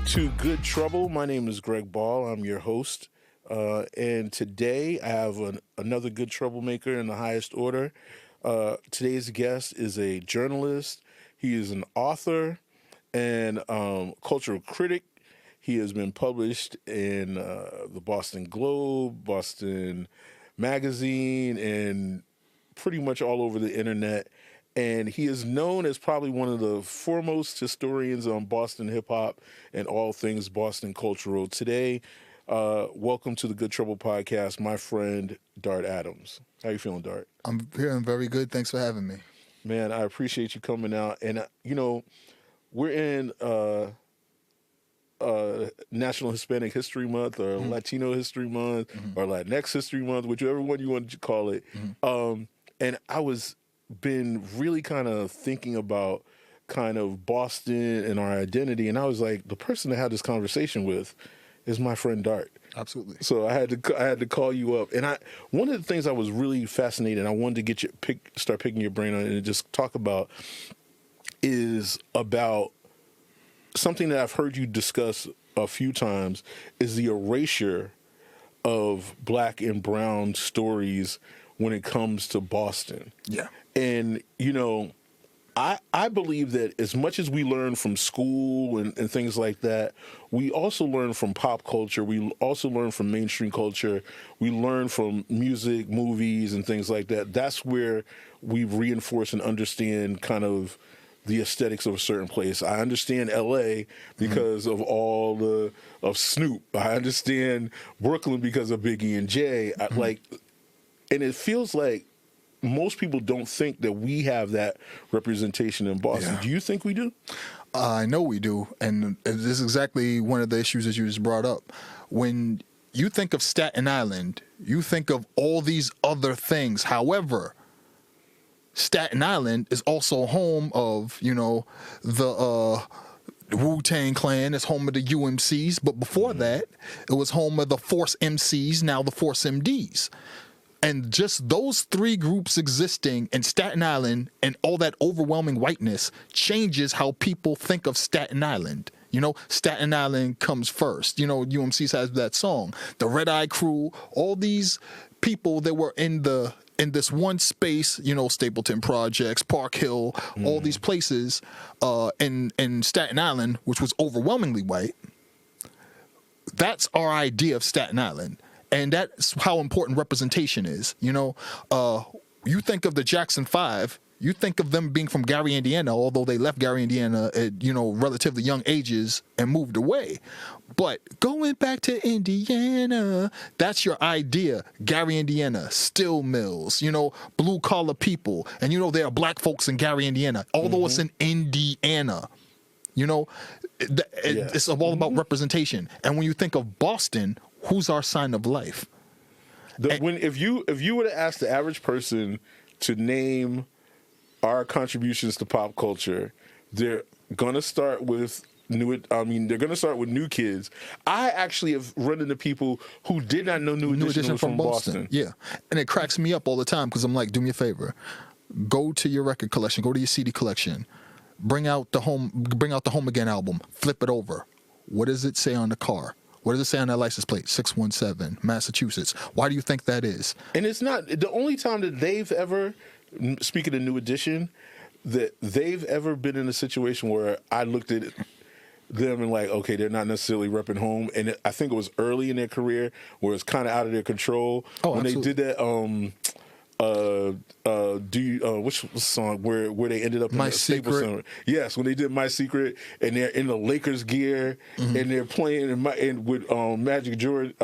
to Good Trouble. My name is Greg Ball. I'm your host. And today I have another good troublemaker in the highest order. Today's guest is a journalist. He is an author and cultural critic. He has been published in the Boston Globe, Boston Magazine, and pretty much all over the internet. And he is known as probably one of the foremost historians on Boston hip-hop and all things Boston cultural. Today, welcome to the Good Trouble podcast, my friend, Dart Adams. How you feeling, Dart? I'm feeling very good. Thanks for having me. Man, I appreciate you coming out. And, we're in National Hispanic History Month or Latino History Month or Latinx History Month, whichever one you want to call it. And I was been really kind of thinking about kind of Boston and our identity, and I was like, the person to have this conversation with is my friend Dart. Absolutely. So I had to call you up, and one of the things I was really fascinated, and I wanted to get you start picking your brain on it and just talk about is about something that I've heard you discuss a few times is the erasure of Black and brown stories when it comes to Boston. Yeah. And, I believe that as much as we learn from school and things like that, we also learn from pop culture. We also learn from mainstream culture. We learn from music, movies, and things like that. That's where we reinforce and understand kind of the aesthetics of a certain place. I understand L.A. because of of Snoop. I understand Brooklyn because of Biggie and Jay. And it feels like most people don't think that we have that representation in Boston. Yeah. Do you think we do? I know we do, and this is exactly one of the issues that you just brought up. When you think of Staten Island, you think of all these other things. However, Staten Island is also home of, the Wu-Tang Clan. It's home of the UMCs, but before that, it was home of the Force MCs, now the Force MDs. And just those three groups existing in Staten Island and all that overwhelming whiteness changes how people think of Staten Island. Staten Island comes first. UMC's has that song. The Red Eye Crew, all these people that were in this one space, Stapleton Projects, Park Hill, all these places in Staten Island, which was overwhelmingly white. That's our idea of Staten Island. And that's how important representation is. You think of the Jackson 5, you think of them being from Gary, Indiana, although they left Gary, Indiana at, relatively young ages and moved away. But going back to Indiana, that's your idea. Gary, Indiana, steel mills, blue collar people. And there are black folks in Gary, Indiana, although it's in Indiana. It's all about representation. And when you think of Boston, who's our sign of life? If you were to ask the average person to name our contributions to pop culture, they're gonna start with new kids. I actually have run into people who did not know New Edition was from Boston. Yeah, and it cracks me up all the time because I'm like, do me a favor, go to your record collection, go to your CD collection, bring out the Home Again album, flip it over. What does it say on the car? What does it say on that license plate? 617, Massachusetts. Why do you think that is? And it's not the only time that they've ever, speaking of New Edition, that they've ever been in a situation where I looked at them and like, okay, they're not necessarily repping home. And I think it was early in their career where it's kind of out of their control. Oh, when absolutely. They did that, which song where they ended up in My the Staples Secret. Center? Yes, when they did My Secret, and they're in the Lakers gear, and they're playing with Magic Johnson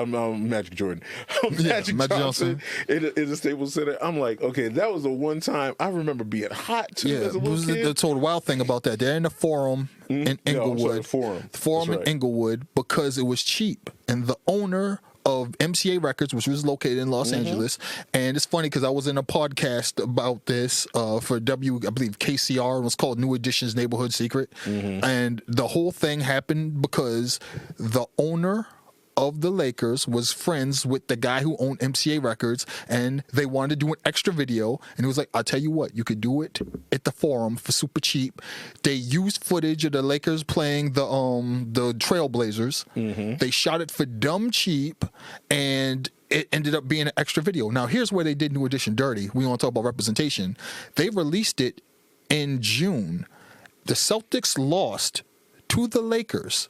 in the Staples Center. I'm like, okay, that was the one time I remember being hot too as a little kid. The total wild thing about that, they're in the Forum in Inglewood. Forum. The Forum in Inglewood because it was cheap, and the owner of MCA Records, which was located in Los Angeles. And it's funny because I was in a podcast about this for I believe KCR. It was called New Edition's Neighborhood Secret. And the whole thing happened because the owner of the Lakers was friends with the guy who owned MCA Records, and they wanted to do an extra video. And he was like, I'll tell you what, you could do it at the Forum for super cheap. They used footage of the Lakers playing the Trailblazers. Mm-hmm. They shot it for dumb cheap, and it ended up being an extra video. Now, here's where they did New Edition dirty. We want to talk about representation. They released it in June. The Celtics lost to the Lakers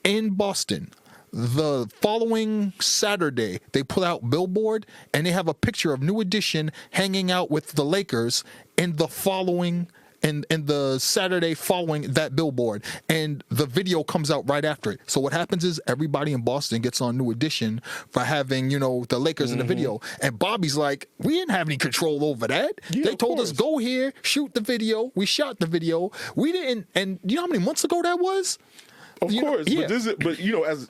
in Boston. The following Saturday, they put out Billboard, and they have a picture of New Edition hanging out with the Lakers in the following in the Saturday following that billboard, and the video comes out right after it. So what happens is everybody in Boston gets on New Edition for having, the Lakers in the video. And Bobby's like, we didn't have any control over that. Yeah, they told us, go here, shoot the video. We shot the video. We didn't, and you know how many months ago that was? Of course, yeah. but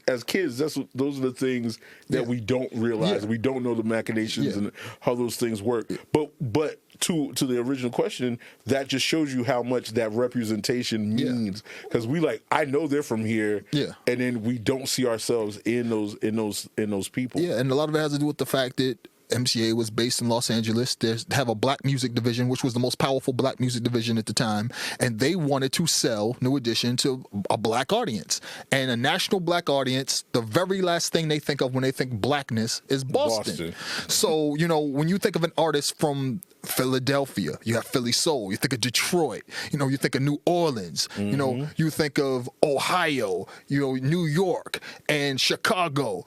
as kids, those are the things that we don't realize. Yeah. We don't know the machinations and how those things work. But to the original question, that just shows you how much that representation means. Because I know they're from here, and then we don't see ourselves in those people. Yeah, and a lot of it has to do with the fact that MCA was based in Los Angeles. They have a black music division, which was the most powerful black music division at the time, and they wanted to sell New Edition to a black audience. And a national black audience, the very last thing they think of when they think blackness is Boston. So, when you think of an artist from Philadelphia, you have Philly Soul, you think of Detroit, you think of New Orleans, you think of Ohio, New York and Chicago.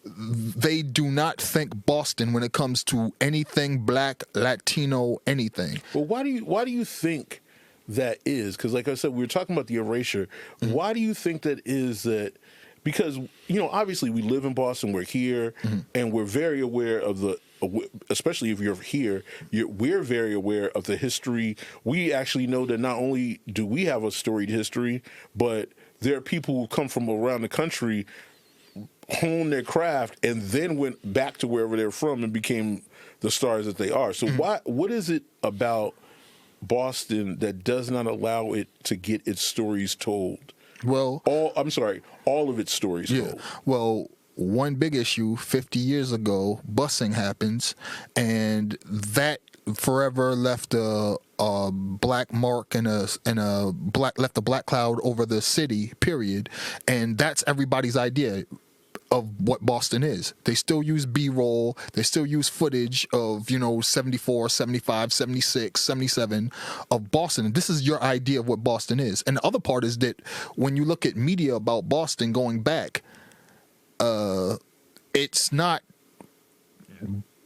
They do not think Boston when it comes to anything black, Latino, anything. Well, why do you think that is? Because, like I said, we were talking about the erasure. Mm-hmm. Why do you think that is? That because obviously we live in Boston, we're here, and we're very aware of especially if you're here, we're very aware of the history. We actually know that not only do we have a storied history, but there are people who come from around the country, honed their craft, and then went back to wherever they're from and became the stars that they are. So what is it about Boston that does not allow it to get its stories told? Well, all of its stories told. Well, one big issue 50 years ago, busing happens, and that forever left a black mark and left a black cloud over the city, period. And that's everybody's idea of what Boston is. They still use B-roll. They still use footage of, 74, 75, 76, 77 of Boston. And this is your idea of what Boston is. And the other part is that when you look at media about Boston going back, it's not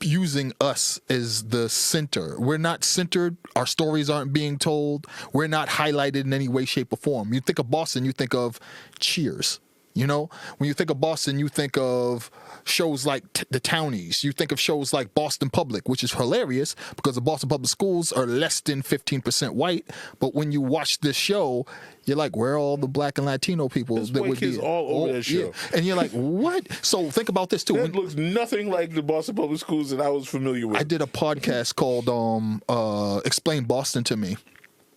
using us as the center. We're not centered. Our stories aren't being told. We're not highlighted in any way, shape, or form. You think of Boston, you think of Cheers. When you think of Boston, you think of shows like the Townies. You think of shows like Boston Public, which is hilarious because the Boston Public schools are less than 15% white. But when you watch this show, you're like, where are all the black and Latino people There's that white would kids be all over that show? Yeah. And you're like, what? So think about this too. That looks nothing like the Boston Public Schools that I was familiar with. I did a podcast called Explain Boston to Me.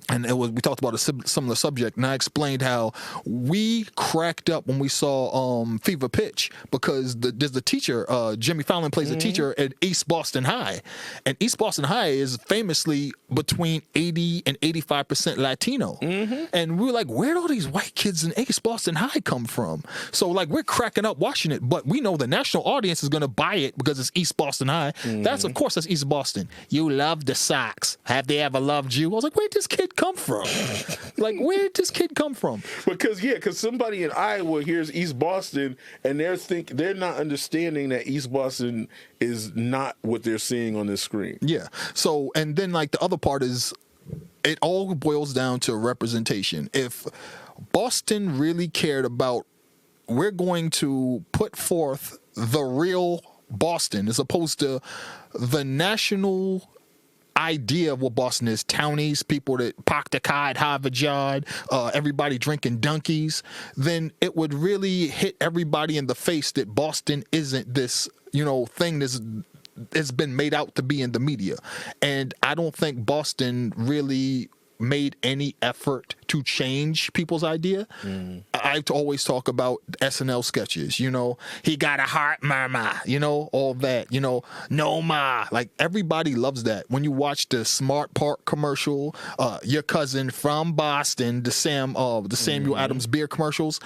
And we talked about a similar subject, and I explained how we cracked up when we saw Fever Pitch because there's the teacher, Jimmy Fallon plays a teacher at East Boston High, and East Boston High is famously between 80 and 85% Latino, and we were like, where did all these white kids in East Boston High come from? So we're cracking up watching it, but we know the national audience is going to buy it because it's East Boston High. That's East Boston. You love the Sox. Have they ever loved you? I was like, where'd this kid come from? Where did this kid come from? Because somebody in Iowa hears East Boston and they're not understanding that East Boston is not what they're seeing on this screen. Yeah. So, and then the other part is it all boils down to representation. If Boston really cared about, we're going to put forth the real Boston as opposed to the national idea of what Boston is, townies, people that park the car at Harvard Yard, everybody drinking Dunkies, then it would really hit everybody in the face that Boston isn't this, thing that's been made out to be in the media. And I don't think Boston really made any effort to change people's idea. I always talk about SNL sketches, you know, he got a heart, mama, you know, all that, you know, no ma. Like, everybody loves that. When you watch the Smart Park commercial, your cousin from Boston, the Samuel Adams beer commercials,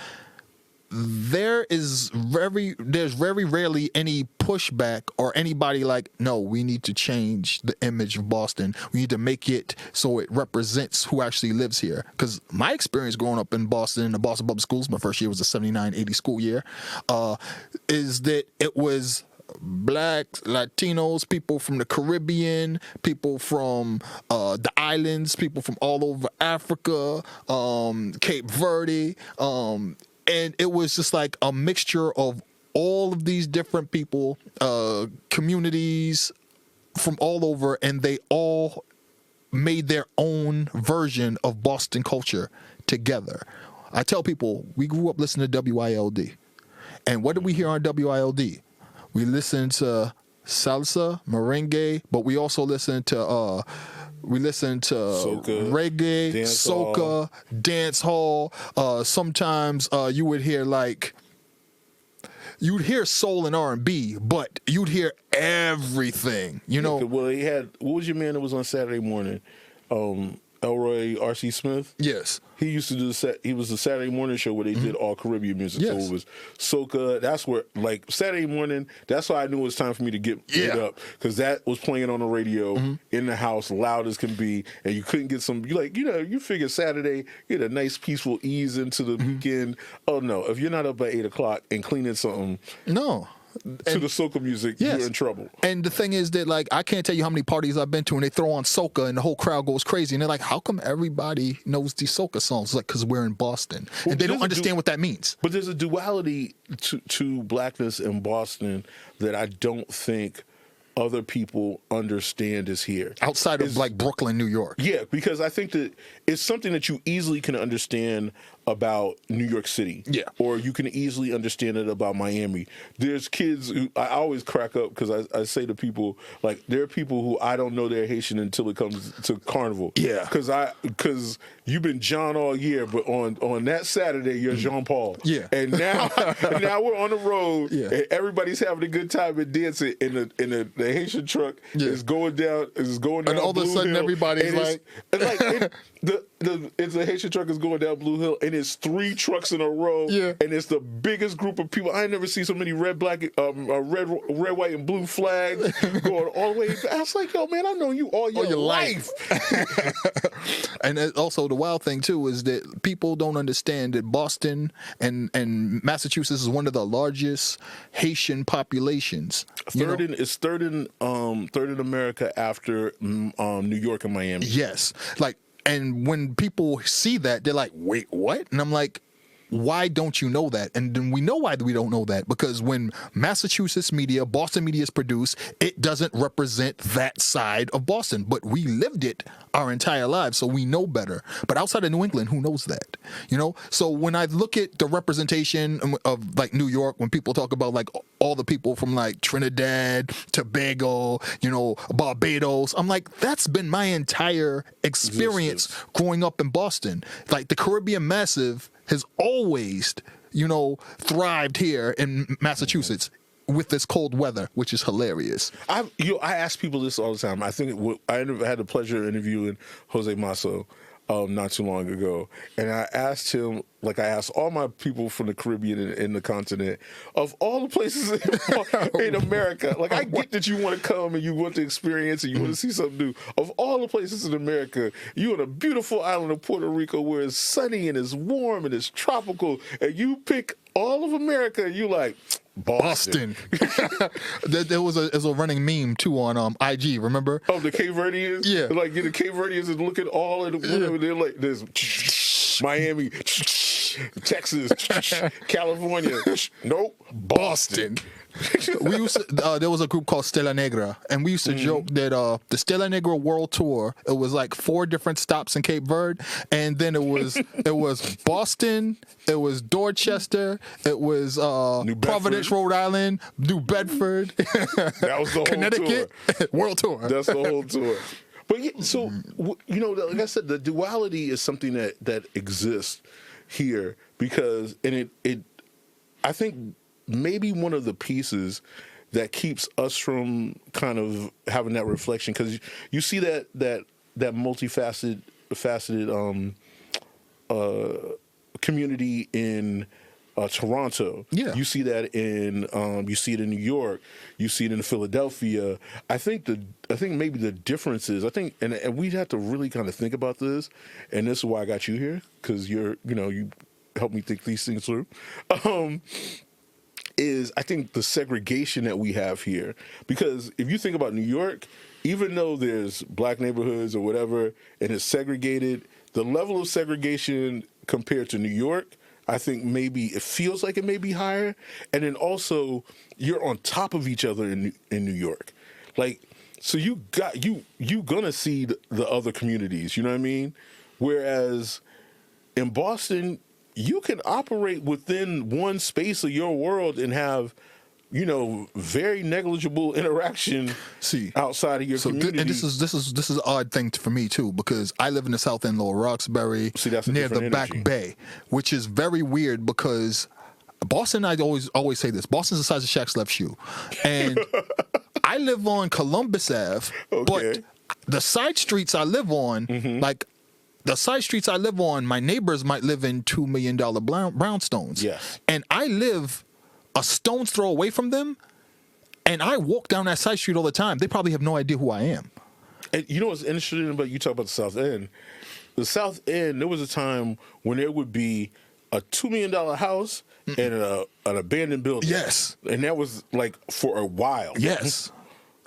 there's very rarely any pushback or anybody like, no, we need to change the image of Boston. We need to make it so it represents who actually lives here. Because my experience growing up in Boston, in the Boston public schools, my first year was the 79-80 school year, is that it was Blacks, Latinos, people from the Caribbean, people from the islands, people from all over Africa, Cape Verde, and it was just like a mixture of all of these different people, communities from all over, and they all made their own version of Boston culture together. I tell people, we grew up listening to WILD. And what did we hear on WILD? We listened to salsa, merengue, but we also listened to soca, reggae, soca, dance hall. Sometimes you would hear you'd hear soul and R&B, but you'd hear everything, you know. Well, he had, what was your man that was on Saturday morning? Elroy R.C. Smith? Yes. He used to do he was the Saturday morning show where they did all Caribbean music. Yes. So it was soca. That's where, like, Saturday morning, that's why I knew it was time for me to get up. Because that was playing on the radio in the house, loud as can be. And you couldn't get some, you figure Saturday, get a nice peaceful ease into the weekend. Oh, no. If you're not up by 8 o'clock and cleaning something. No. To the soca music, you're in trouble. And the thing is that, like, I can't tell you how many parties I've been to and they throw on soca and the whole crowd goes crazy. And they're like, how come everybody knows these soca songs? It's like, because we're in Boston. Well, and they don't understand what that means. But there's a duality to blackness in Boston that I don't think other people understand is here. Outside of, like, Brooklyn, New York. Yeah, because I think that it's something that you easily can understand about New York City. Yeah. Or you can easily understand it about Miami. There's kids who, I always crack up because I say to people, like, there are people who I don't know they're Haitian until it comes to Carnival. Yeah. Because you've been John all year, but on that Saturday, you're Jean Paul. Yeah. And now we're on the road, and everybody's having a good time and dancing, and the Haitian truck is going down, and all of a sudden, everybody's like... It's a Haitian truck is going down Blue Hill, and it's 3 trucks in a row, and it's the biggest group of people. I ain't never seen so many red, white, and blue flags going all the way. I was like, yo, man, I've known you all your life. And also, the wild thing too is that people don't understand that Boston and Massachusetts is one of the largest Haitian populations. Third in America after New York and Miami. Yes, like. And when people see that, they're like, wait, what? And I'm like, why don't you know that? And then we know why we don't know that, because when Massachusetts media, Boston media is produced, it doesn't represent that side of Boston. But we lived it our entire lives, so we know better. But outside of New England, who knows that? You know? So when I look at the representation of, like, New York, when people talk about, like, all the people from, like, Trinidad, Tobago, Barbados, I'm like, that's been my entire experience growing up in Boston. Like, the Caribbean Massive has always, thrived here in Massachusetts with this cold weather, which is hilarious. I ask people this all the time. I think I had the pleasure of interviewing Jose Masso not too long ago, and I asked him, like I asked all my people from the Caribbean and the continent, of all the places in America, like, I get that you want to come and you want to experience and you want to see something new. Of all the places in America, you're on a beautiful island of Puerto Rico where it's sunny and it's warm and it's tropical, and you pick all of America and you like, Boston. There was a running meme too on IG. Remember? Oh, the Cape Verdeans. Yeah, like the Cape Verdeans and look at all of the. They're like, there's Miami, Texas, California. Nope, Boston. We used to, there was a group called Stella Negra, and we used to joke that the Stella Negra World Tour, it was like 4 different stops in Cape Verde, and then it was Boston, it was Dorchester, it was Providence, Rhode Island, New Bedford, that was the whole Connecticut tour. World Tour. That's the whole tour. But yeah, so like I said, the duality is something that exists here because, and it I think maybe one of the pieces that keeps us from kind of having that reflection, because you see that multifaceted community in Toronto. Yeah. You see that in you see it in New York. You see it in Philadelphia. I think maybe the difference is, and we'd have to really kind of think about this, and this is why I got you here, because you help me think these things through. Is I think the segregation that we have here, because if you think about New York, even though there's black neighborhoods or whatever and it's segregated, the level of segregation compared to New York, I think maybe it feels like it may be higher. And then also you're on top of each other in New York. Like, so you gonna see the other communities, you know what I mean? Whereas in Boston, you can operate within one space of your world and have, very negligible interaction outside of your community. And this is an odd thing for me too, because I live in the South End, Lower Roxbury, near the Back Bay, which is very weird because Boston, I always say this, Boston's the size of Shaq's left shoe. And I live on Columbus Ave, but the side streets I live on, the side streets I live on, my neighbors might live in $2 million brownstones. Yes. And I live a stone's throw away from them, and I walk down that side street all the time. They probably have no idea who I am. And you know what's interesting about, you talk about the South End. The South End, there was a time when there would be a $2 million house and an abandoned building. Yes. And that was like for a while. Yes.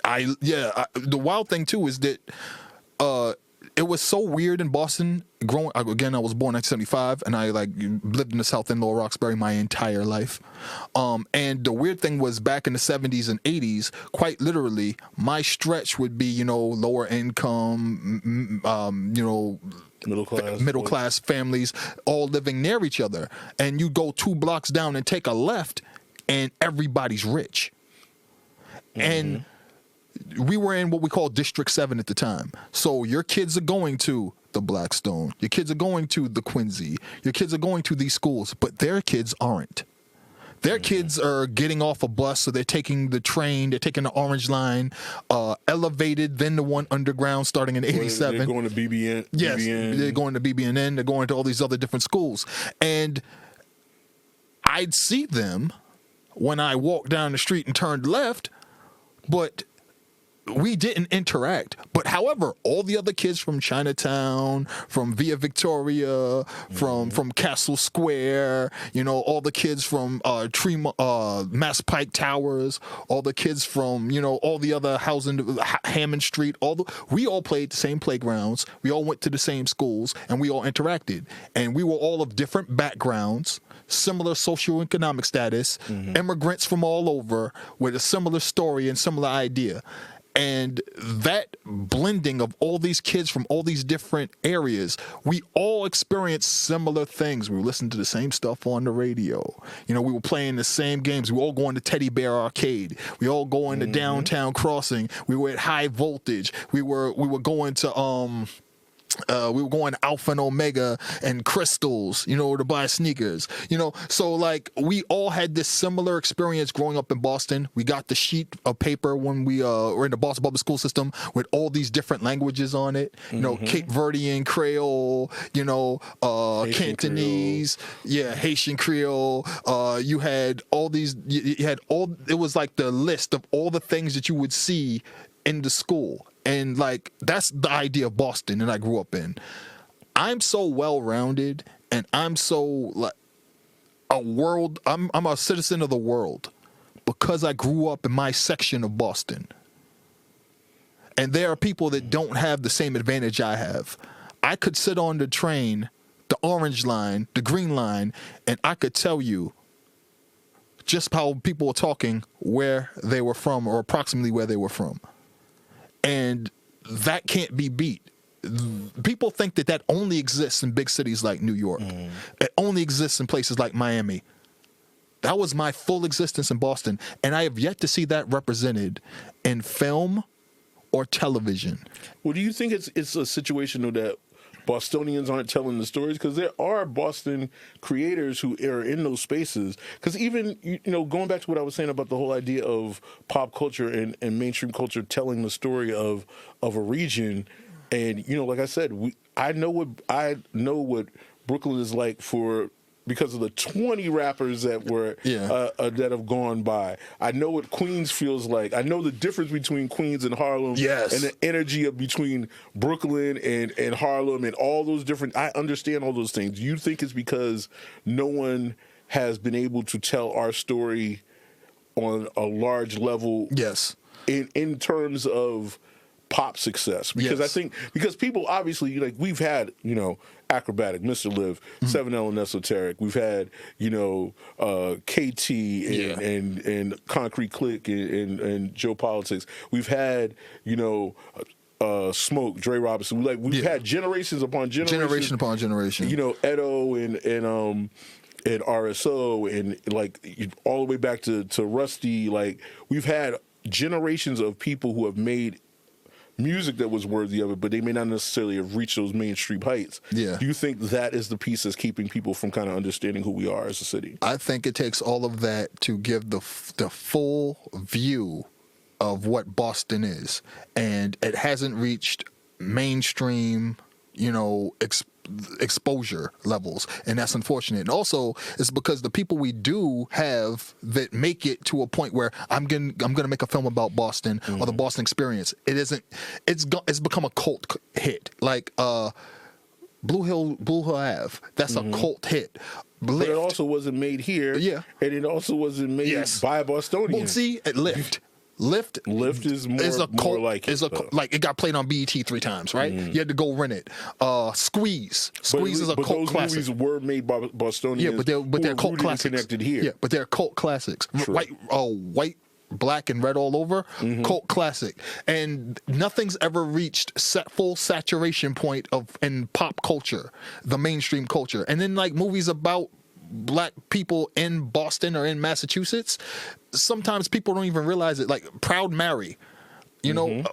The wild thing too is that it was so weird in Boston. I was born in 1975, and I lived in the South End, Lower Roxbury, my entire life. And the weird thing was, back in the 70s and 80s, quite literally, my stretch would be, lower income, middle class families, all living near each other. And you go 2 blocks down and take a left, and everybody's rich. And we were in what we call District 7 at the time. So your kids are going to the Blackstone. Your kids are going to the Quincy. Your kids are going to these schools, but their kids aren't. Their kids are getting off a bus, so they're taking the train, they're taking the Orange Line, elevated, then the one underground starting in 87. They're going to BBN. Yes, BBN. They're going to BBNN. They're going to all these other different schools. And I'd see them when I walked down the street and turned left, but we didn't interact. But however, all the other kids from Chinatown, from Via Victoria, from Castle Square, all the kids from Mass Pike Towers, all the kids from, all the other housing, Hammond Street, we all played the same playgrounds. We all went to the same schools, and we all interacted. And we were all of different backgrounds, similar socioeconomic status, immigrants from all over with a similar story and similar idea. And that blending of all these kids from all these different areas, we all experienced similar things. We were listening to the same stuff on the radio. We were playing the same games. We were all going to Teddy Bear Arcade. We all going to Downtown Crossing. We were at High Voltage. We were going to Alpha and Omega and Crystals, to buy sneakers, so we all had this similar experience growing up in Boston. We got the sheet of paper when we were in the Boston public school system with all these different languages on it, Cape Verdean Creole, Cantonese, Creole. Haitian Creole. You had all these, it was like the list of all the things that you would see in the school. And that's the idea of Boston that I grew up in. I'm so well-rounded, and I'm so I'm a citizen of the world because I grew up in my section of Boston. And there are people that don't have the same advantage I have. I could sit on the train, the Orange Line, the Green Line, and I could tell you just how people were talking, where they were from, or approximately where they were from. And that can't be beat. People think that only exists in big cities like New York. It only exists in places like Miami. That was my full existence in Boston. And I have yet to see that represented in film or television. Well, do you think it's a situation though that Bostonians aren't telling the stories? Because there are Boston creators who are in those spaces. Because even, going back to what I was saying about the whole idea of pop culture and mainstream culture telling the story of a region, and like I said, I know what Brooklyn is like because of the 20 rappers that were that have gone by. I know what Queens feels like. I know the difference between Queens and Harlem, and the energy between Brooklyn and Harlem and all those different. I understand all those things. Do you think it's because no one has been able to tell our story on a large level? Yes. In terms of pop success, because I think people obviously we've had Acrobatic, Mr. Live, 7L and Esoteric. We've had KT and Concrete Click and Joe Politics. We've had Smoke, Dre Robinson. We've had generations upon generations, generation upon generation. Edo and RSO and all the way back to Rusty. We've had generations of people who have made music that was worthy of it, but they may not necessarily have reached those mainstream heights. Yeah. Do you think that is the piece that's keeping people from kind of understanding who we are as a city? I think it takes all of that to give the full view of what Boston is, and it hasn't reached mainstream, exposure levels, and that's unfortunate. And also, it's because the people we do have that make it to a point where I'm gonna make a film about Boston or the Boston experience. It isn't. It's become a cult hit. Blue Hill Ave. That's a cult hit. But it also wasn't made here. Yeah, and it also wasn't made by a Bostonian. Well, see, Lift is more like it. It got played on BET 3 times, right? You had to go rent it. Squeeze is a cult classic. But those movies were made by Bostonians. Yeah, but they're cult classics. Connected here. Yeah, but they're cult classics. True. White, black, and red all over. Cult classic, and nothing's ever reached full saturation point in pop culture, the mainstream culture, and then movies about black people in Boston or in Massachusetts, sometimes people don't even realize it. Proud Mary,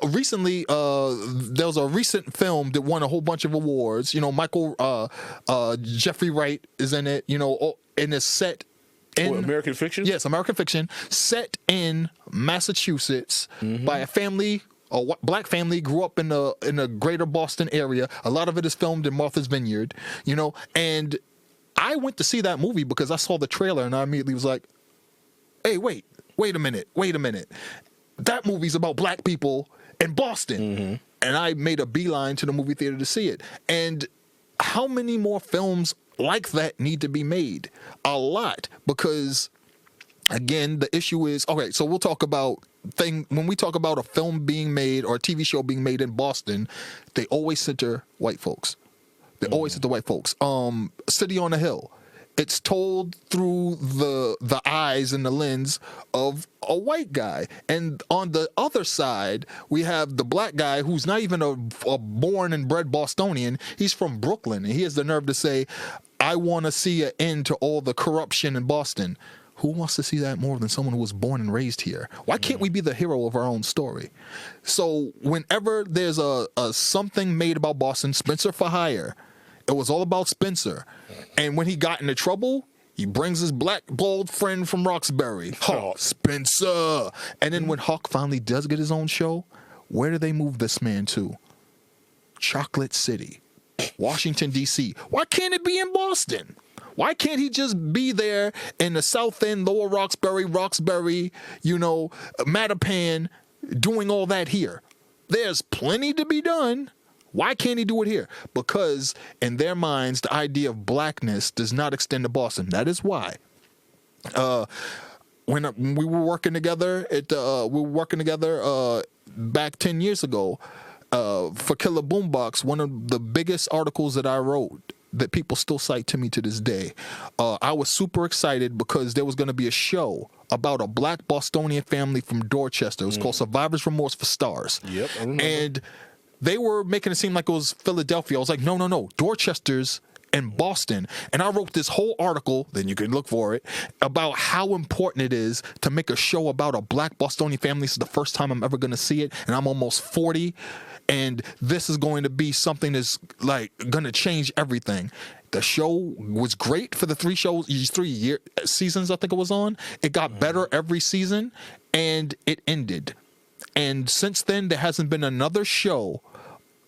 recently there was a recent film that won a whole bunch of awards. Michael Jeffrey Wright is in it, and it's set in American Fiction. Yes, American Fiction, set in Massachusetts by a family. A black family grew up in the greater Boston area. A lot of it is filmed in Martha's Vineyard, and I went to see that movie because I saw the trailer and I immediately was like, hey, wait a minute. That movie's about black people in Boston. And I made a beeline to the movie theater to see it. And how many more films like that need to be made? A lot. Because, again, the issue is, okay, so we'll talk about when we talk about a film being made or a TV show being made in Boston, they always center white folks. They always hit the white folks. City on a Hill. It's told through the eyes and the lens of a white guy. And on the other side, we have the black guy who's not even a born and bred Bostonian. He's from Brooklyn. And he has the nerve to say, I want to see an end to all the corruption in Boston. Who wants to see that more than someone who was born and raised here? Why can't we be the hero of our own story? So whenever there's a something made about Boston, Spencer for Hire, it was all about Spencer. And when he got into trouble, he brings his black bald friend from Roxbury, Hawk Spencer. And then when Hawk finally does get his own show, where do they move this man to? Chocolate City, Washington, D.C. Why can't it be in Boston? Why can't he just be there in the South End, Lower Roxbury, Mattapan, doing all that here? There's plenty to be done. Why can't he do it here? Because in their minds, the idea of blackness does not extend to Boston. That is why. When we were working together, back 10 years ago for Killer Boombox, one of the biggest articles that I wrote that people still cite to me to this day. I was super excited because there was going to be a show about a black Bostonian family from Dorchester. It was called Survivor's Remorse for Stars. Yep, I remember. And they were making it seem like it was Philadelphia. I was like, no. Dorchester's in Boston. And I wrote this whole article, then you can look for it, about how important it is to make a show about a black Bostonian family. This is the first time I'm ever going to see it, and I'm almost 40, and this is going to be something that's like going to change everything. The show was great for the 3 seasons I think it was on. It got better every season, and it ended. And since then, there hasn't been another show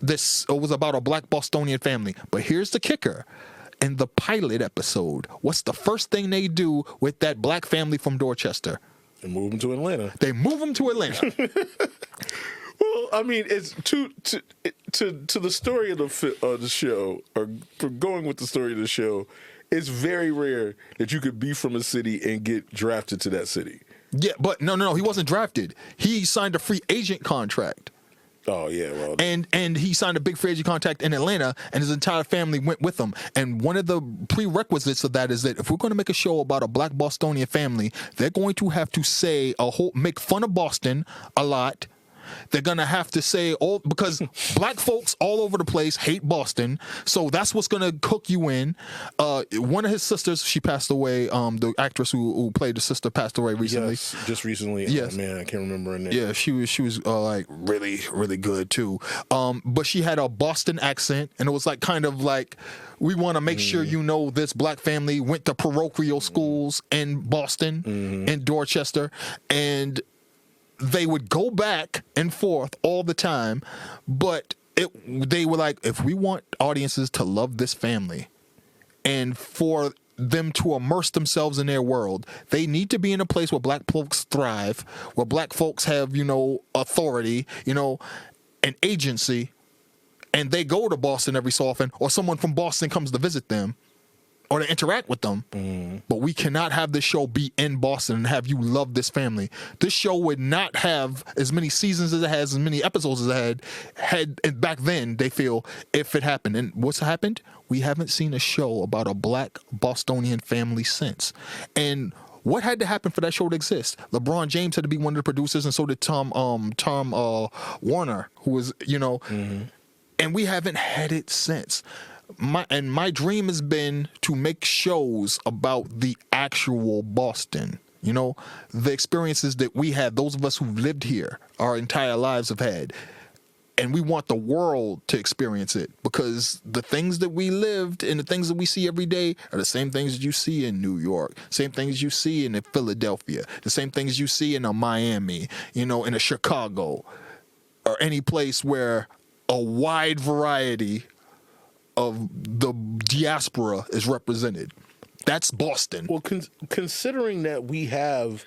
this was about a black Bostonian family. But here's the kicker. In the pilot episode, what's the first thing they do with that black family from Dorchester? They move them to Atlanta. They move them to Atlanta. Well, I mean, it's to the story of the show, or for going with the story of the show, it's very rare that you could be from a city and get drafted to that city. Yeah, but no, he wasn't drafted. He signed a free agent contract. Oh yeah, well, and he signed a big free agent contract in Atlanta, and his entire family went with him. And one of the prerequisites of that is that if we're going to make a show about a black Bostonian family, they're going to have to make fun of Boston a lot. They're going to have to say because black folks all over the place hate Boston. So that's what's going to cook you in. One of his sisters, she passed away. The actress who played the sister passed away recently. Yes, just recently. Yes. Oh, man, I can't remember her name. Yeah, she was like really, really good too. But she had a Boston accent, and it was like kind of like, we want to make sure you know this black family went to parochial schools in Boston, in Dorchester, and they would go back and forth all the time, but they were like, if we want audiences to love this family and for them to immerse themselves in their world, they need to be in a place where black folks thrive, where black folks have, authority, an agency, and they go to Boston every so often, or someone from Boston comes to visit them or to interact with them. But we cannot have this show be in Boston and have you love this family. This show would not have as many seasons as it has, as many episodes as it had back then, they feel, if it happened. And what's happened? We haven't seen a show about a black Bostonian family since. And what had to happen for that show to exist? LeBron James had to be one of the producers, and so did Tom Warner, who was, and we haven't had it since. My dream has been to make shows about the actual Boston, the experiences that we had, those of us who've lived here our entire lives have had. And we want the world to experience it, because the things that we lived and the things that we see every day are the same things that you see in New York, same things you see in Philadelphia, the same things you see in a Miami, in a Chicago, or any place where a wide variety of the diaspora is represented. That's Boston. Well, considering that we have,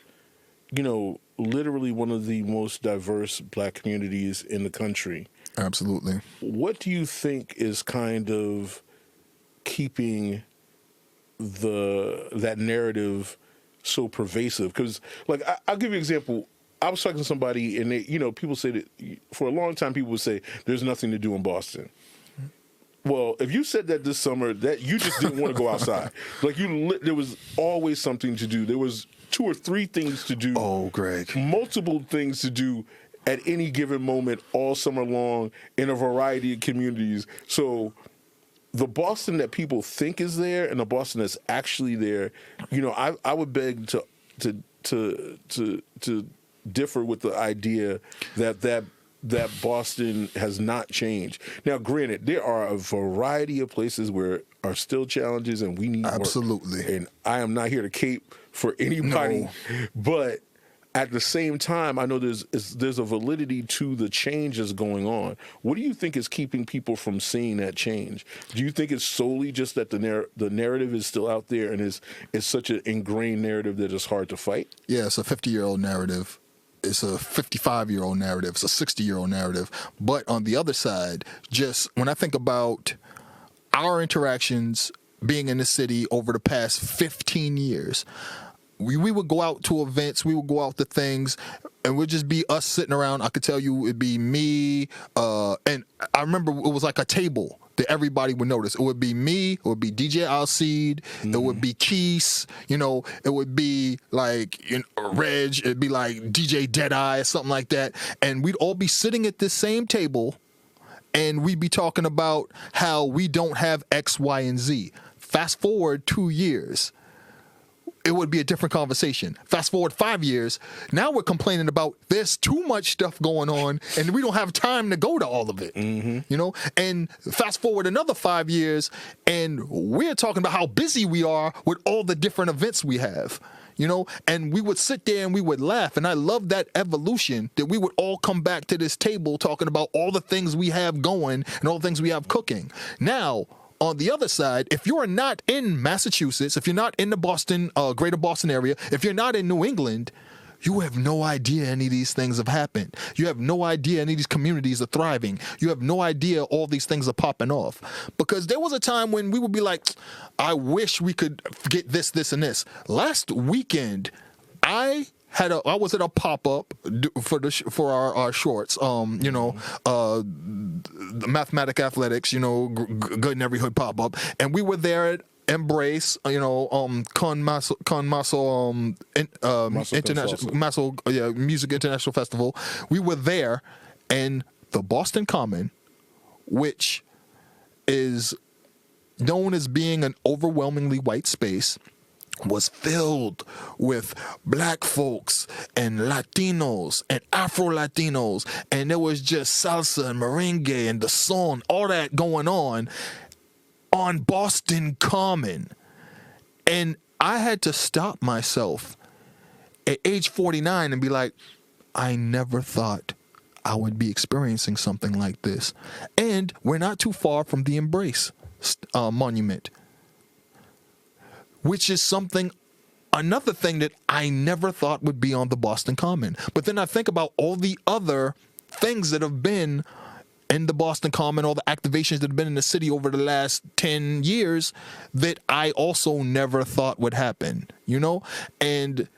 literally one of the most diverse black communities in the country. Absolutely. What do you think is kind of keeping that narrative so pervasive? Because, I'll give you an example. I was talking to somebody, and they, people say that for a long time, people would say there's nothing to do in Boston. Well, if you said that this summer, that you just didn't want to go outside. There was always something to do. There was 2 or 3 things to do. Oh, Greg. Multiple things to do at any given moment all summer long in a variety of communities. So the Boston that people think is there and the Boston that's actually there, I would beg to differ with the idea that Boston has not changed. Now, granted, there are a variety of places where are still challenges, and we need absolutely work. And I am not here to cape for anybody, but at the same time, I know there's a validity to the change that's going on. What do you think is keeping people from seeing that change? Do you think it's solely just that the narrative is still out there and is such an ingrained narrative that it's hard to fight? Yeah, it's a 50-year-old narrative. It's a 55-year-old narrative. It's a 60-year-old narrative. But on the other side, just when I think about our interactions being in the city over the past 15 years, we would go out to events, we would go out to things, and it would just be us sitting around. I could tell you it'd be me, and I remember it was like a table that everybody would notice. It would be me, it would be DJ Alcide, it would be Keese, it would be like Reg, it'd be like DJ Deadeye or something like that. And we'd all be sitting at this same table, and we'd be talking about how we don't have X, Y, and Z. Fast forward 2 years, it would be a different conversation. Fast forward 5 years, now we're complaining about there's too much stuff going on and we don't have time to go to all of it. You know, and fast forward another 5 years and we're talking about how busy we are with all the different events we have. You know, and we would sit there and we would laugh. And I love that evolution that we would all come back to this table talking about all the things we have going and all the things we have cooking. Now, on the other side, if you're not in Massachusetts, if you're not in the Boston, greater Boston area, if you're not in New England, you have no idea any of these things have happened. You have no idea any of these communities are thriving. You have no idea all these things are popping off. Because there was a time when we would be like, I wish we could get this, this, and this. Last weekend, I was at a pop-up for our shorts, the Mathematic Athletics, good in every hood pop-up. And we were there at Embrace, Con Maso International Music International Festival. We were there, and the Boston Common, which is known as being an overwhelmingly white space, was filled with black folks and Latinos and Afro-Latinos, and there was just salsa and merengue and the son, all that going on Boston Common. And I had to stop myself at age 49 and be like, I never thought I would be experiencing something like this. And we're not too far from the Embrace monument, which is another thing that I never thought would be on the Boston Common. But then I think about all the other things that have been in the Boston Common, all the activations that have been in the city over the last 10 years that I also never thought would happen, And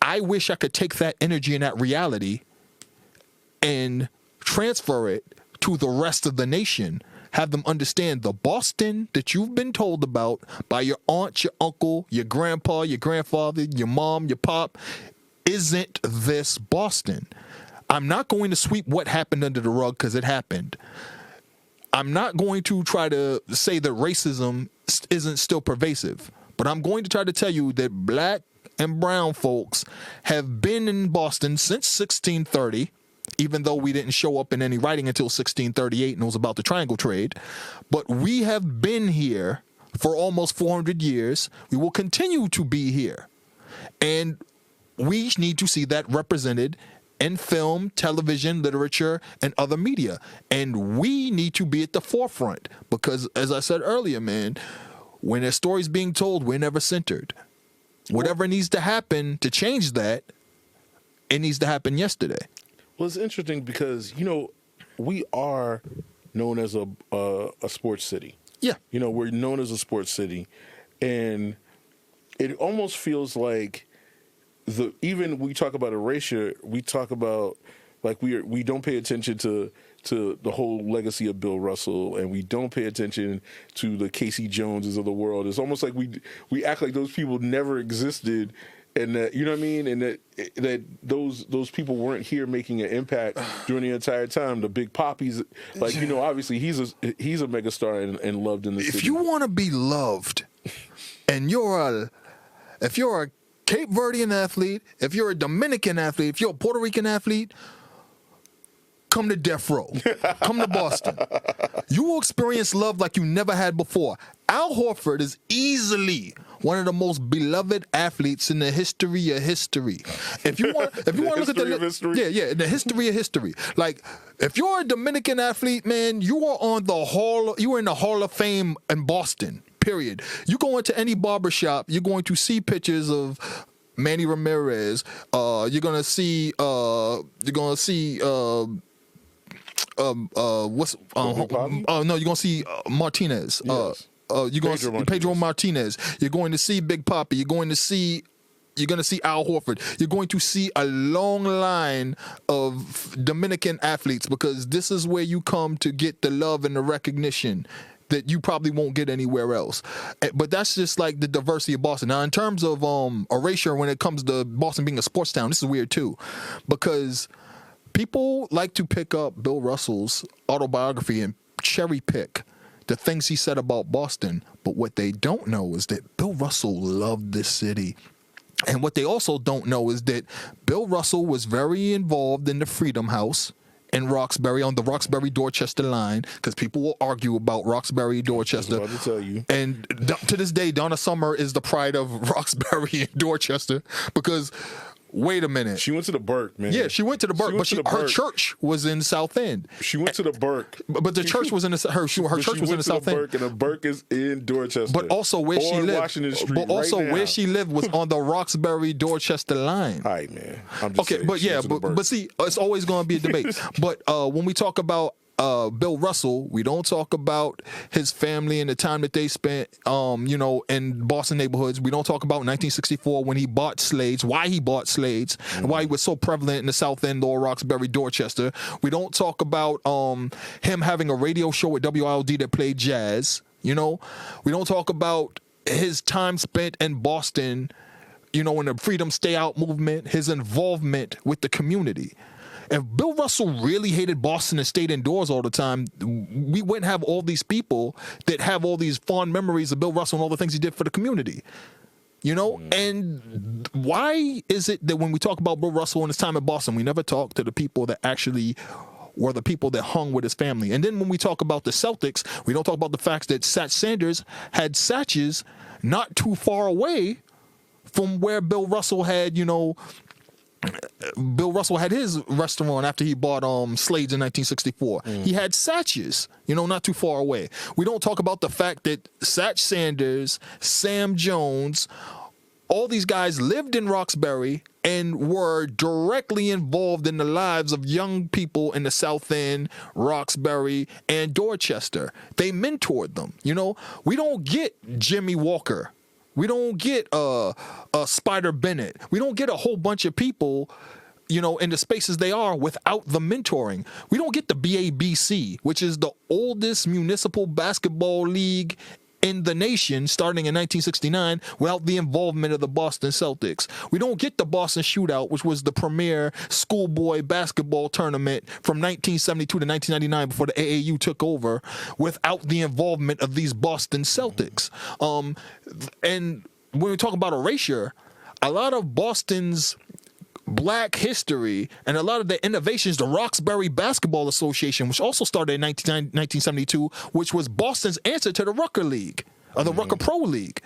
I wish I could take that energy and that reality and transfer it to the rest of the nation, have them understand the Boston that you've been told about by your aunt, your uncle, your grandpa, your grandfather, your mom, your pop, isn't this Boston. I'm not going to sweep what happened under the rug because it happened. I'm not going to try to say that racism isn't still pervasive, but I'm going to try to tell you that black and brown folks have been in Boston since 1630, even though we didn't show up in any writing until 1638 and it was about the triangle trade. But we have been here for almost 400 years. We will continue to be here. And we need to see that represented in film, television, literature, and other media. And we need to be at the forefront because, as I said earlier, man, when a story's being told, we're never centered. Whatever needs to happen to change that, it needs to happen yesterday. Well, it's interesting because, we are known as a sports city. Yeah. We're known as a sports city. And it almost feels like even we talk about erasure, we talk about like we don't pay attention to the whole legacy of Bill Russell, and we don't pay attention to the Casey Joneses of the world. It's almost like we act like those people never existed, and that, you know what I mean, and that those people weren't here making an impact during the entire time. The Big Poppies, like obviously he's a megastar and loved in the city. If you want to be loved, and if you're a Cape Verdean athlete, if you're a Dominican athlete, if you're a Puerto Rican athlete, come to Death Row. Come to Boston. You will experience love like you never had before. Al Horford is easily one of the most beloved athletes in the history of history. If you want to look at the history, in the history of history. Like, if you're a Dominican athlete, man, you are in the Hall of Fame in Boston. Period. You go into any barbershop, you're going to see pictures of Manny Ramirez. You're gonna see you're gonna see Martinez. Yes. You're going to see Pedro Martinez. You're going to see Big Papi. You're going to see Al Horford. You're going to see a long line of Dominican athletes because this is where you come to get the love and the recognition that you probably won't get anywhere else. But that's just like the diversity of Boston. Now, in terms of erasure, when it comes to Boston being a sports town, this is weird too, because People like to pick up Bill Russell's autobiography and cherry pick the things he said about Boston, but what they don't know is that Bill Russell loved this city. And what they also don't know is that Bill Russell was very involved in the Freedom House in Roxbury, on the Roxbury-Dorchester line, because people will argue about Roxbury-Dorchester. I was about to tell you. And to this day, Donna Summer is the pride of Roxbury and Dorchester, because wait a minute. She went to the Burke, man. Yeah, she went to the Burke, her church was in South End. She went to the Burke. But the church was in the her church was in the South End. Burke, and the Burke is in Dorchester. But also where she lived. Washington Street but also right where she lived was on the Roxbury-Dorchester line. All right, man. I'm just Okay, saying, but she yeah, went to the Burke. but see, it's always going to be a debate. But when we talk about Bill Russell, we don't talk about his family and the time that they spent, in Boston neighborhoods. We don't talk about 1964 when he bought Slades, why he bought Slades, and why he was so prevalent in the South End or Roxbury, Dorchester. We don't talk about him having a radio show at WILD that played jazz. We don't talk about his time spent in Boston, in the Freedom Stay Out movement, his involvement with the community. If Bill Russell really hated Boston and stayed indoors all the time, we wouldn't have all these people that have all these fond memories of Bill Russell and all the things he did for the community. And why is it that when we talk about Bill Russell and his time in Boston, we never talk to the people that actually were the people that hung with his family? And then when we talk about the Celtics, we don't talk about the fact that Satch Sanders had Satches not too far away from where Bill Russell had, Bill Russell had his restaurant after he bought Slades in 1964. He had Satch's, not too far away. We don't talk about the fact that Satch Sanders, Sam Jones, all these guys lived in Roxbury and were directly involved in the lives of young people in the South End, Roxbury, and Dorchester. They mentored them. We don't get Jimmy Walker. We don't get Spider Bennett. We don't get a whole bunch of people, in the spaces they are without the mentoring. We don't get the BABC, which is the oldest municipal basketball league in the nation, starting in 1969, without the involvement of the Boston Celtics. We don't get the Boston Shootout, which was the premier schoolboy basketball tournament from 1972 to 1999 before the AAU took over, without the involvement of these Boston Celtics. And when we talk about erasure, a lot of Boston's black history and a lot of the innovations, the Roxbury Basketball Association, which also started in 1972, which was Boston's answer to the Rucker League, or the Rucker Pro League.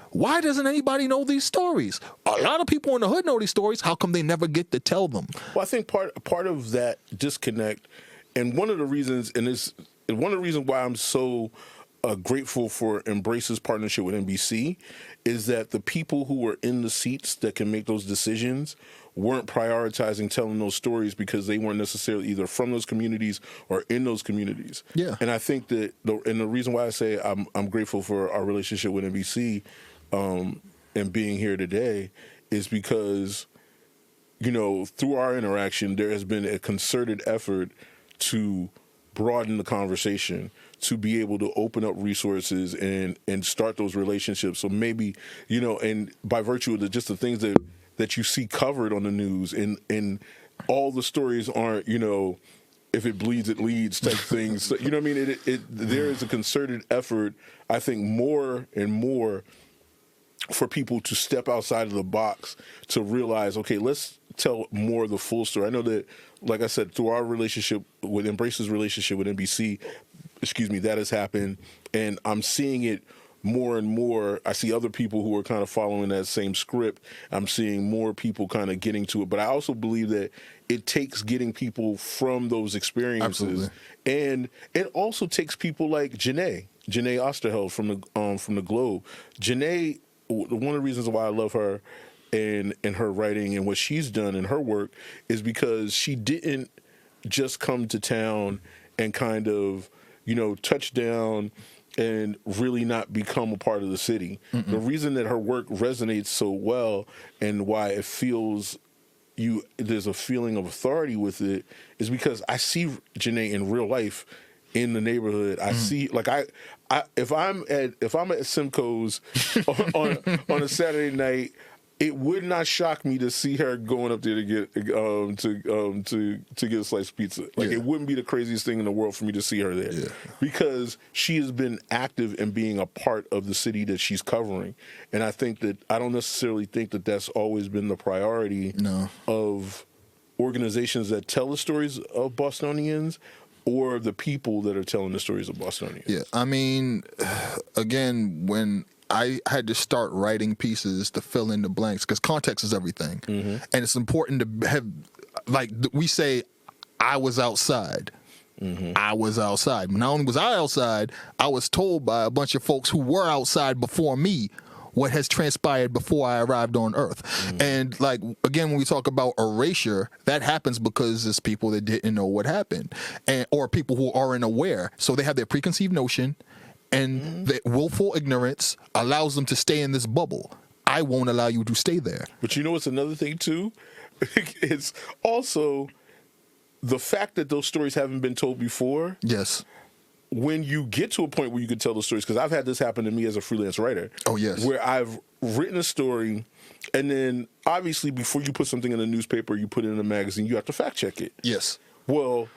Why doesn't anybody know these stories? A lot of people in the hood know these stories. How come they never get to tell them? Well, I think part of that disconnect, and one of the reasons, why I'm so grateful for Embrace's partnership with NBC, is that the people who were in the seats that can make those decisions weren't prioritizing telling those stories because they weren't necessarily either from those communities or in those communities. Yeah. And I think that the reason why I say I'm grateful for our relationship with NBC and being here today is because, through our interaction, there has been a concerted effort to broaden the conversation, to be able to open up resources and start those relationships. So maybe, and by virtue of just the things that you see covered on the news, and all the stories aren't, if it bleeds, it leads type things. So, what I mean? There is a concerted effort, I think, more and more for people to step outside of the box to realize, okay, let's tell more of the full story. I know that, like I said, through our relationship with Embrace's relationship with NBC, that has happened, and I'm seeing it more and more. I see other people who are kind of following that same script. I'm seeing more people kind of getting to it, but I also believe that it takes getting people from those experiences. Absolutely. And it also takes people like Janae Osterheld from the Globe. Janae, one of the reasons why I love her and her writing and what she's done in her work is because she didn't just come to town and kind of, touch down and really not become a part of the city. Mm-mm. The reason that her work resonates so well and why it feels there's a feeling of authority with it is because I see Janae in real life in the neighborhood. I see, like, if I'm at Simcoe's on a Saturday night, it would not shock me to see her going up there to get to get a slice of pizza. Like it wouldn't be the craziest thing in the world for me to see her there, because she has been active in being a part of the city that she's covering, and I don't necessarily think that that's always been the priority of organizations that tell the stories of Bostonians, or the people that are telling the stories of Bostonians. Yeah, I mean, again, when I had to start writing pieces to fill in the blanks, because context is everything. And it's important to have, like we say, I was outside. I was outside. Not only was I outside, I was told by a bunch of folks who were outside before me what has transpired before I arrived on Earth. And like, again, when we talk about erasure, that happens because there's people that didn't know what happened, or people who aren't aware. So they have their preconceived notion, and the willful ignorance allows them to stay in this bubble. I won't allow you to stay there. But you know what's another thing too? It's also the fact that those stories haven't been told before. Yes. When you get to a point where you can tell the stories, because I've had this happen to me as a freelance writer. Oh, yes. Where I've written a story, and then obviously before you put something in a newspaper, you put it in a magazine, you have to fact check it. Yes. Well,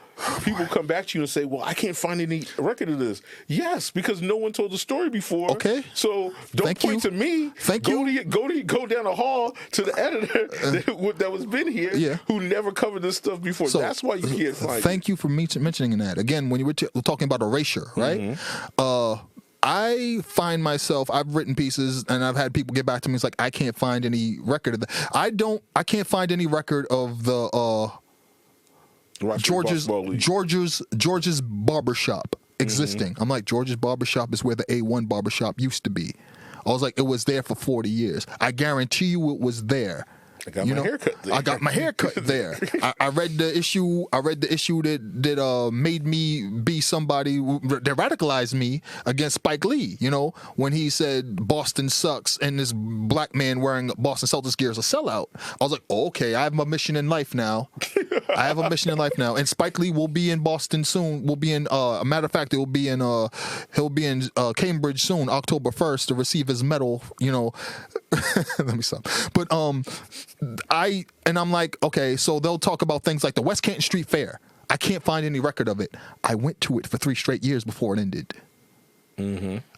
people come back to you and say, well, I can't find any record of this. Yes, because no one told the story before. Okay. So don't point to me. Go down the hall to the editor that was been here who never covered this stuff before. So, that's why you can't find it. Thank you for mentioning that. Again, when you were talking about erasure, right? I find myself, I've written pieces and I've had people get back to me. It's like, I can't find any record of that. I can't find any record of the George's barbershop existing. I'm like, George's barbershop is where the A1 barbershop used to be. I was like, it was there for 40 years. I guarantee you it was there. I got my haircut there. I got my haircut there. I read the issue. I read the issue that made me be somebody that radicalized me against Spike Lee. You know, when he said Boston sucks and this black man wearing Boston Celtics gear is a sellout. I was like, oh, okay, I have a mission in life now. And Spike Lee will be in Boston soon. Will be in. A matter of fact, he'll be in Cambridge soon, October 1st, to receive his medal. You know, let me stop. But I'm like, okay, so they'll talk about things like the West Canton Street Fair. I can't find any record of it. I went to it for 3 straight years before it ended.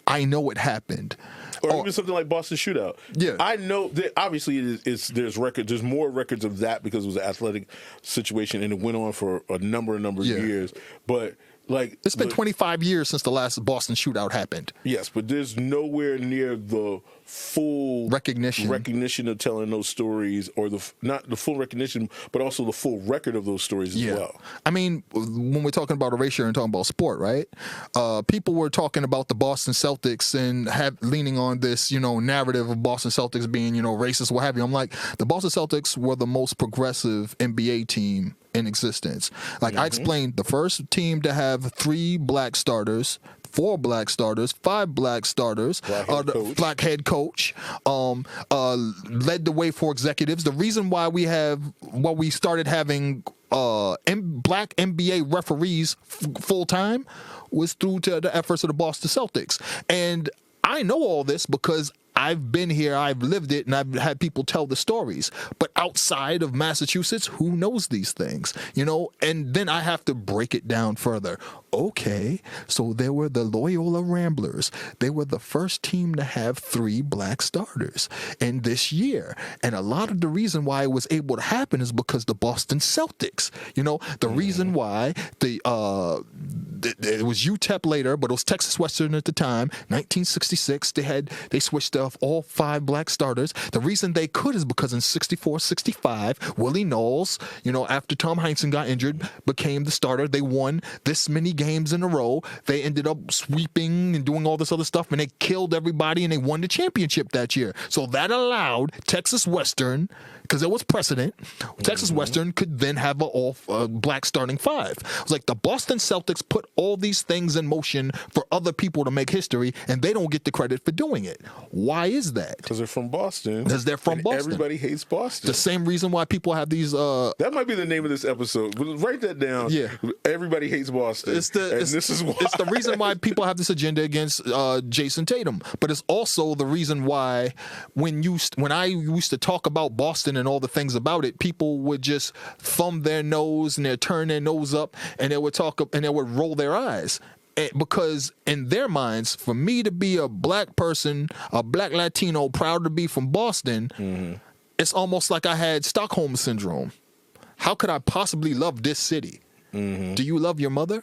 I know it happened. Or even something like Boston Shootout. Yeah, I know that obviously there's records. There's more records of that because it was an athletic situation and it went on for a number of years. But like, it's been 25 years since the last Boston Shootout happened. Yes, but there's nowhere near the full recognition of telling those stories, or not the full recognition, but also the full record of those stories as well. I mean, when we're talking about erasure and talking about sport, right? People were talking about the Boston Celtics and leaning on this, narrative of Boston Celtics being, racist, what have you. I'm like, the Boston Celtics were the most progressive NBA team in existence. Like I explained, the first team to have 3 black starters, 4 black starters, 5 black starters, black head coach, led the way for executives. The reason why we started having black NBA referees full time was through to the efforts of the Boston Celtics. And I know all this because I've been here, I've lived it, and I've had people tell the stories. But outside of Massachusetts, who knows these things? And then I have to break it down further. Okay, so there were the Loyola Ramblers. They were the first team to have 3 black starters in this year. And a lot of the reason why it was able to happen is because the Boston Celtics. The reason why it was UTEP later, but it was Texas Western at the time, 1966, they switched off all 5 black starters. The reason they could is because in 64-65, Willie Knowles, after Tom Heinsohn got injured, became the starter. They won this many games in a row. They ended up sweeping and doing all this other stuff, and they killed everybody, and they won the championship that year. So that allowed Texas Western, because there was precedent, Texas Western could then have a black starting 5. It was like the Boston Celtics put all these things in motion for other people to make history, and they don't get the credit for doing it. Why Why is that? Because they're from Boston. Because they're from and Boston. Everybody hates Boston. The same reason why people have these. That might be the name of this episode. Write that down. Yeah. Everybody hates Boston. This is why. It's the reason why people have this agenda against Jason Tatum. But it's also the reason why when I used to talk about Boston and all the things about it, people would just thumb their nose and they'd turn their nose up and they would talk and they would roll their eyes. Because in their minds, for me to be a black person, a black Latino, proud to be from Boston, it's almost like I had Stockholm syndrome. How could I possibly love this city? Do you love your mother?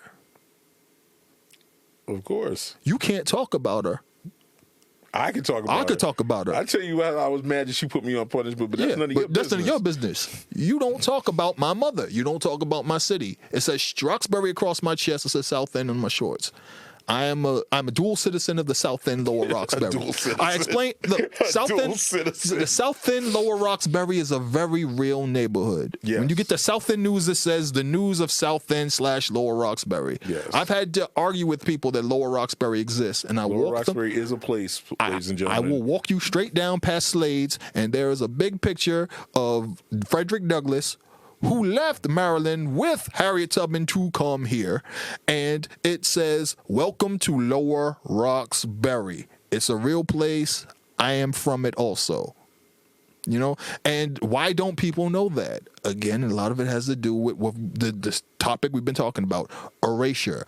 Of course. You can't talk about her. I could talk about her. I could talk about her. I tell you how I was mad that she put me on punishment, but that's none of your business. That's none of your business. You don't talk about my mother. You don't talk about my city. It says Roxbury across my chest. It says South End on my shorts. I'm a dual citizen of the South End, Lower Roxbury. I explained the South End, Lower Roxbury is a very real neighborhood. Yes. When you get the South End news, it says the news of South End / Lower Roxbury. Yes. I've had to argue with people that Lower Roxbury exists, and Lower Roxbury is a place, ladies and gentlemen. I will walk you straight down past Slade's, and there is a big picture of Frederick Douglass, who left Maryland with Harriet Tubman to come here. And it says, welcome to Lower Roxbury. It's a real place. I am from it also. You know, and why don't people know that? Again, a lot of it has to do with this topic we've been talking about, erasure.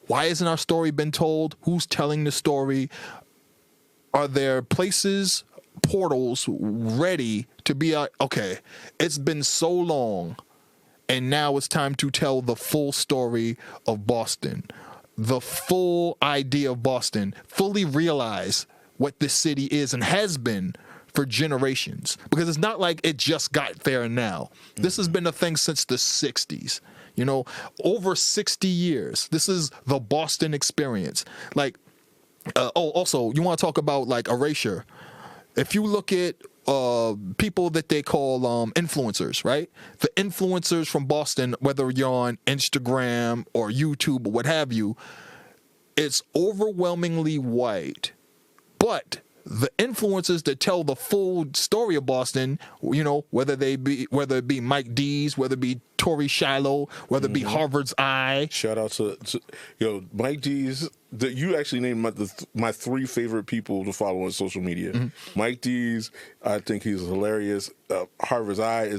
Why isn't our story been told? Who's telling the story? Are there places, portals ready to be okay, it's been so long and now it's time to tell the full story of Boston, the full idea of Boston, fully realize what this city is and has been for generations, because it's not like it just got there now. This has been a thing since the 60s, you know, over 60 years. This is the Boston experience. Like, also, you want to talk about like erasure. If you look at people that they call influencers, right? The influencers from Boston, whether you're on Instagram or YouTube or what have you, it's overwhelmingly white. But the influencers that tell the full story of Boston, you know, whether it be Mike Dees, whether it be Tori Shiloh, whether it be Harvard's Eye. Shout out to Mike Dees. You actually named my three favorite people to follow on social media. Mike Dees, I think he's hilarious. Harvard's Eye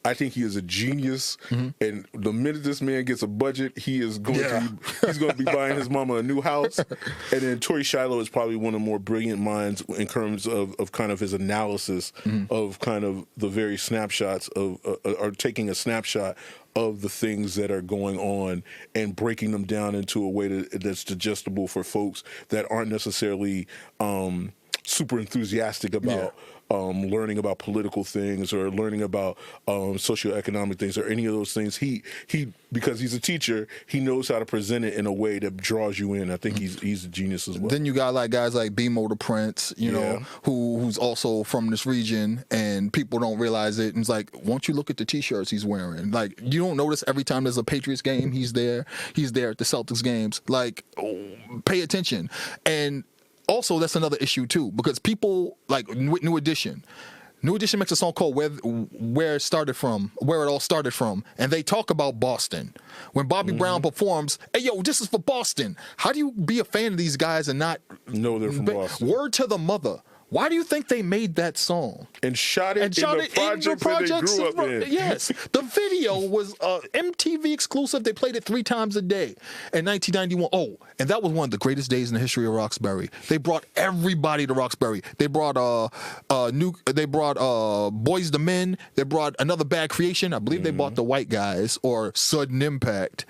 I think he is a genius, and the minute this man gets a budget, he's going to be buying his mama a new house. And then Tori Shiloh is probably one of the more brilliant minds in terms of kind of his analysis of kind of the very snapshots of or taking a snapshot of the things that are going on and breaking them down into a way that's digestible for folks that aren't necessarily super enthusiastic about learning about political things or learning about socioeconomic things or any of those things. He because he's a teacher, he knows how to present it in a way that draws you in. I think he's a genius as well. Then you got like guys like B-Mo the Prince, you know, who's also from this region, and people don't realize it. And it's like, won't you look at the T-shirts he's wearing? Like, you don't notice every time there's a Patriots game, he's there. He's there at the Celtics games. Like, pay attention. And also, that's another issue too, because people like with New Edition. New Edition makes a song called "Where It Started From," where it all started from, and they talk about Boston. When Bobby Brown performs, "Hey yo, this is for Boston." How do you be a fan of these guys and not know they're from Boston? Word to the mother. Why do you think they made that song? And shot it in the projects that they grew up in. Yes. The video was MTV exclusive. They played it 3 times a day in 1991. Oh, and that was one of the greatest days in the history of Roxbury. They brought everybody to Roxbury. They brought Boys the Men. They brought Another Bad Creation. I believe they brought the White Guys or Sudden Impact.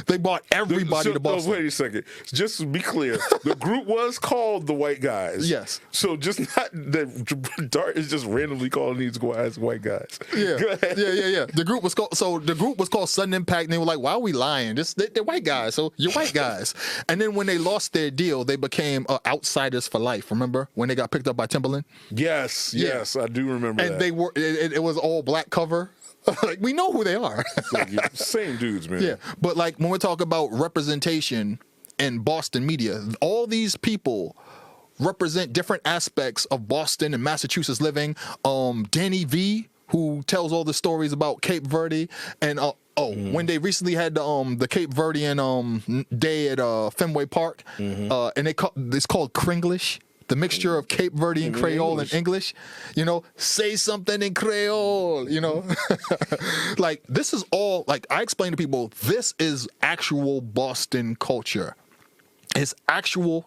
They brought everybody to Boston. Wait a second. Just to be clear, the group was called the White Guys. Yes. So just not that Dart is just randomly calling these guys white guys. Yeah. Yeah. The group was called Sudden Impact, and they were like, why are we lying? They're white guys, so you're white guys. And then when they lost their deal, they became Outsiders for Life. Remember when they got picked up by Timberland? Yes, I do remember that. And they were it was all black cover. Like, we know who they are. Same dudes, man. Yeah. But like when we talk about representation in Boston media, all these people represent different aspects of Boston and Massachusetts living. Danny V, who tells all the stories about Cape Verde, and when they recently had the Cape Verdean day at Fenway Park, and it's called Kringlish. The mixture of Cape Verdean Creole and English, say something in Creole, like this is all, like I explain to people, this is actual Boston culture. It's actual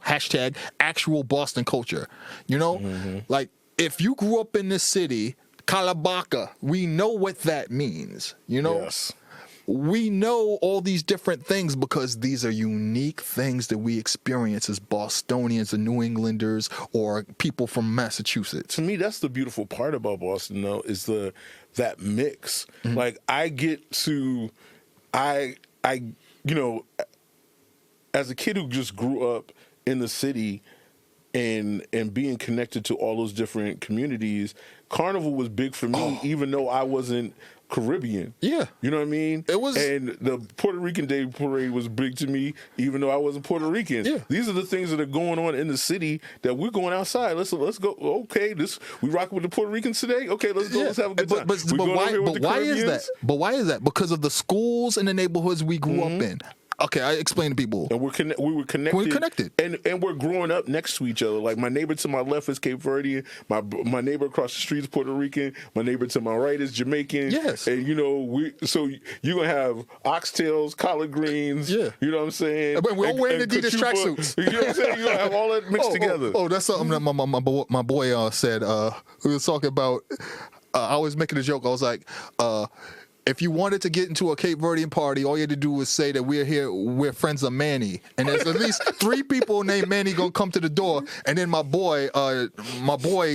actual Boston culture, like if you grew up in this city, Kalabaka, we know what that means, Yes. We know all these different things because these are unique things that we experience as Bostonians and New Englanders or people from Massachusetts. To me, that's the beautiful part about Boston, though, is that mix. Like I get to, as a kid who just grew up in the city and being connected to all those different communities, Carnival was big for me, even though I wasn't Caribbean. Yeah. You know what I mean? It was. And the Puerto Rican Day Parade was big to me, even though I wasn't Puerto Rican. Yeah. These are the things that are going on in the city that we're going outside. Let's go. Okay, we rocking with the Puerto Ricans today? Okay, let's go. Let's have a good time. But why is that? But why is that? Because of the schools and the neighborhoods we grew up in. Okay, I explain to people. And we were connected. We're connected. And we're growing up next to each other. Like my neighbor to my left is Cape Verdean. My neighbor across the street is Puerto Rican. My neighbor to my right is Jamaican. Yes. And so you're gonna have oxtails, collard greens. Yeah. You know what I'm saying? But we're all wearing Adidas kachupa. tracksuits. You know what I'm saying? You're gonna have all that mixed together. That's something that my boy said. We was talking about. I was making a joke. I was like, if you wanted to get into a Cape Verdean party, all you had to do was say that we're friends of Manny. And there's at least 3 people named Manny gonna come to the door. And then my boy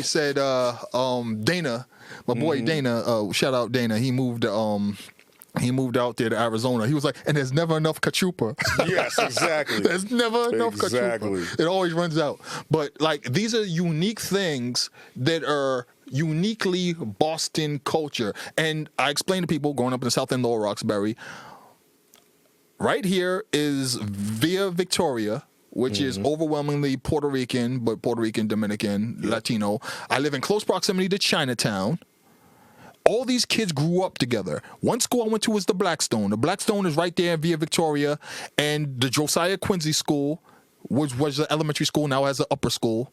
said, Dana, my boy Dana, shout out Dana, he moved out there to Arizona. He was like, and there's never enough kachupa. Yes, exactly. There's never enough Exactly. kachupa. It always runs out. But like these are unique things that are uniquely Boston culture. And I explain to people growing up in the South End, Lower Roxbury, right here is Via Victoria, which is overwhelmingly Puerto Rican, but Puerto Rican, Dominican, Latino. I live in close proximity to Chinatown. All these kids grew up together. One school I went to was the Blackstone. The Blackstone is right there in Via Victoria. And the Josiah Quincy School, which was the elementary school, now has an upper school.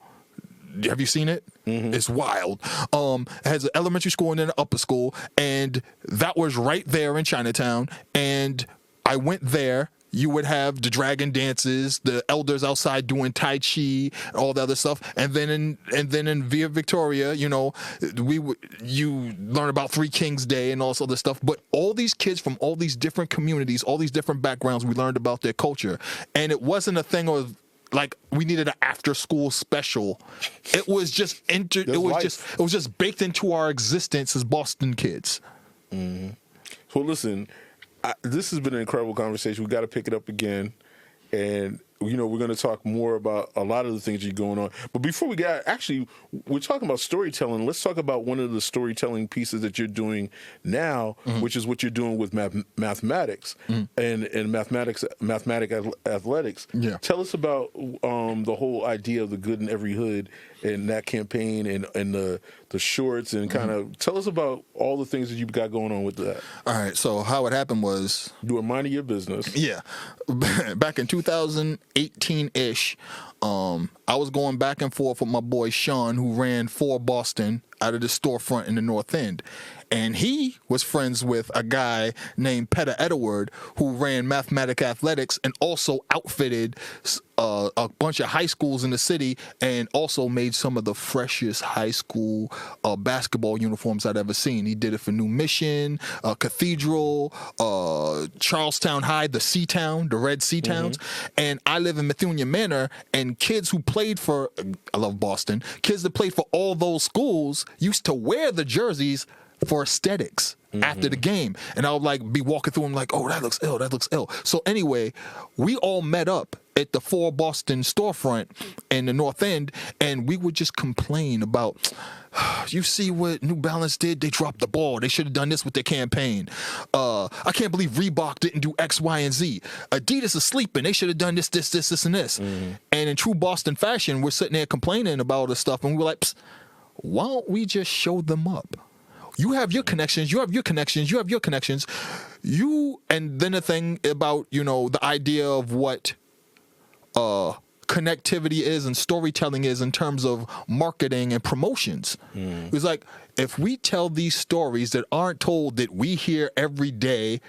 Have you seen it? It's wild. It has an elementary school and then an upper school. And that was right there in Chinatown. And I went there. You would have the dragon dances, the elders outside doing Tai Chi, all the other stuff, and then in Via Victoria, you learn about Three Kings Day and all this other stuff. But all these kids from all these different communities, all these different backgrounds, we learned about their culture, and it wasn't a thing of like we needed an after school special. It was just it was just baked into our existence as Boston kids. So listen. This has been an incredible conversation. We got to pick it up again, and we're going to talk more about a lot of the things that are going on. But before we get, actually, we're talking about storytelling. Let's talk about one of the storytelling pieces that you're doing now, which is what you're doing with mathematics and mathematic athletics. Yeah. Tell us about the whole idea of the good in every hood and that campaign and the shorts and kind of tell us about all the things that you've got going on with that. All right. So how it happened was you were minding your business. Yeah. Back in 2018-ish, I was going back and forth with my boy Sean, who ran for Boston out of the storefront in the North End. And he was friends with a guy named Petter Edward, who ran mathematic athletics and also outfitted a bunch of high schools in the city and also made some of the freshest high school basketball uniforms I'd ever seen. He did it for New Mission, Cathedral, Charlestown High, the C-Town, the Red C-Towns. And I live in Methunia Manor, and kids who played for, I love Boston, kids that played for all those schools used to wear the jerseys for aesthetics after the game. And I would like be walking through them like, oh, that looks ill, that looks ill. So anyway, we all met up at the 4 Boston storefront in the North End, and we would just complain about, you see what New Balance did? They dropped the ball. They should have done this with their campaign. I can't believe Reebok didn't do X, Y, and Z. Adidas is sleeping. They should have done this, and this. And in true Boston fashion, we're sitting there complaining about all this stuff, and we're like, psst, why don't we just show them up? You have your connections, you have your connections, you have your connections. And then the thing about, the idea of what connectivity is and storytelling is in terms of marketing and promotions. It's like, if we tell these stories that aren't told, that we hear every day,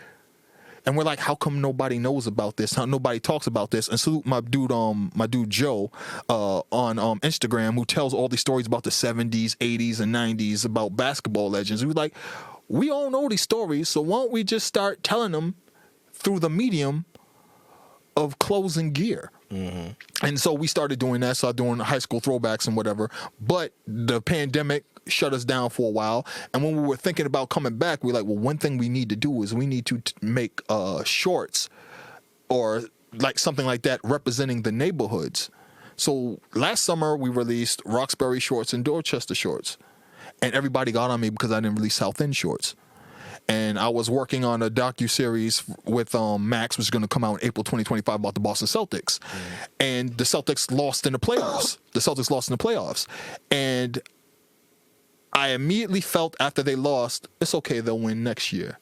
and we're like, how come nobody knows about this? How nobody talks about this? And salute my dude Joe on Instagram, who tells all these stories about the 70s, 80s, and 90s about basketball legends. We're like, we all know these stories, so why don't we just start telling them through the medium of clothes and gear? And so we started doing that, started doing high school throwbacks and whatever. But the pandemic shut us down for a while. And when we were thinking about coming back, we were like, well, one thing we need to do is we need to make shorts or like something like that representing the neighborhoods. So last summer we released Roxbury shorts and Dorchester shorts. And everybody got on me because I didn't release South End shorts. And I was working on a docu-series with Max, which is going to come out in April 2025 about the Boston Celtics. And the Celtics lost in the playoffs. And I immediately felt after they lost, it's okay, they'll win next year.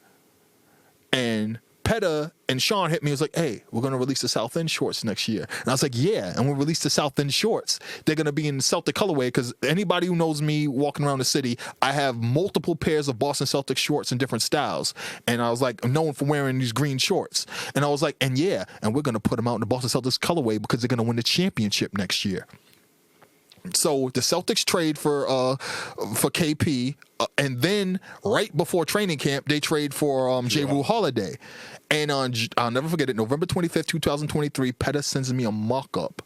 And Petta and Sean hit me. It was like, hey, we're going to release the South End shorts next year. And I was like, yeah. And we'll release the South End shorts. They're going to be in the Celtic colorway, because anybody who knows me walking around the city, I have multiple pairs of Boston Celtics shorts in different styles. And I was like, I'm known for wearing these green shorts. And I was like, and we're going to put them out in the Boston Celtics colorway because they're going to win the championship next year. So the Celtics trade for KP, and then right before training camp, they trade for J. Rule Holiday. And I'll never forget it, November 25th, 2023, Petta sends me a mock-up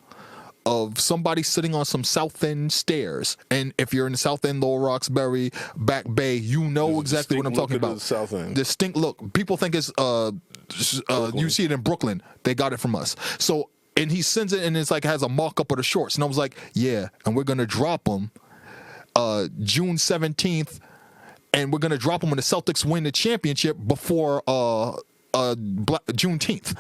of somebody sitting on some South End stairs. And if you're in the South End, Lower Roxbury, Back Bay, you know exactly what I'm talking about. South End. Distinct look. People think it's you see it in Brooklyn. They got it from us. So, and he sends it, and it's like has a mock-up of the shorts. And I was like, yeah, and we're going to drop them June 17th, and we're going to drop them when the Celtics win the championship before Juneteenth.